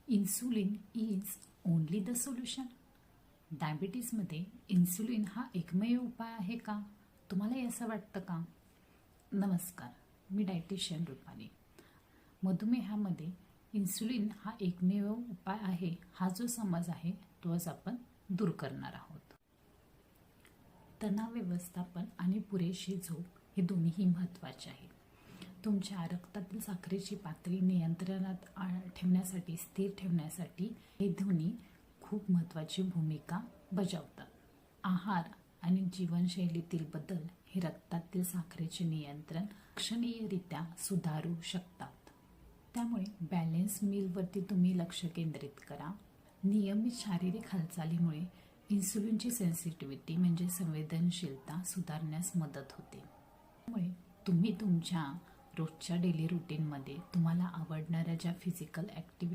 Insulin is only the solution. डायबिटीजमध्ये insulin हा एकमेव उपाय आहे का? तुम्हालाही असं वाटतं का? नमस्कार, मी डायटिशियन रुपाली. मधुमेहामध्ये इन्सुलिन हा एकमेव उपाय आहे हा जो समज आहे तो आज आपण दूर करणार आहोत. तणाव व्यवस्थापन आणि पुरेशी झोप हे दोन्हीही महत्त्वाचे आहेत. तुमच्या रक्तातील साखरेची पातळी नियंत्रणात ठेवण्यासाठी, स्थिर ठेवण्यासाठी हे दोन्ही खूप महत्त्वाची भूमिका बजावतात. आहार आणि जीवनशैलीतील बदल हे रक्तातील साखरेचे नियंत्रण लक्षणीयरित्या सुधारू शकतात. त्यामुळे बॅलन्स मीलवरती तुम्ही लक्ष केंद्रित करा. नियमित शारीरिक हालचालीमुळे इन्सुलिनची सेन्सिटिव्हिटी म्हणजे संवेदनशीलता सुधारण्यास मदत होते. त्यामुळे तुम्ही तुमच्या रोजच्या डेली रुटीनमध्ये तुम्हाला आवडणाऱ्या ज्या फिजिकल ॲक्टिव्हिटी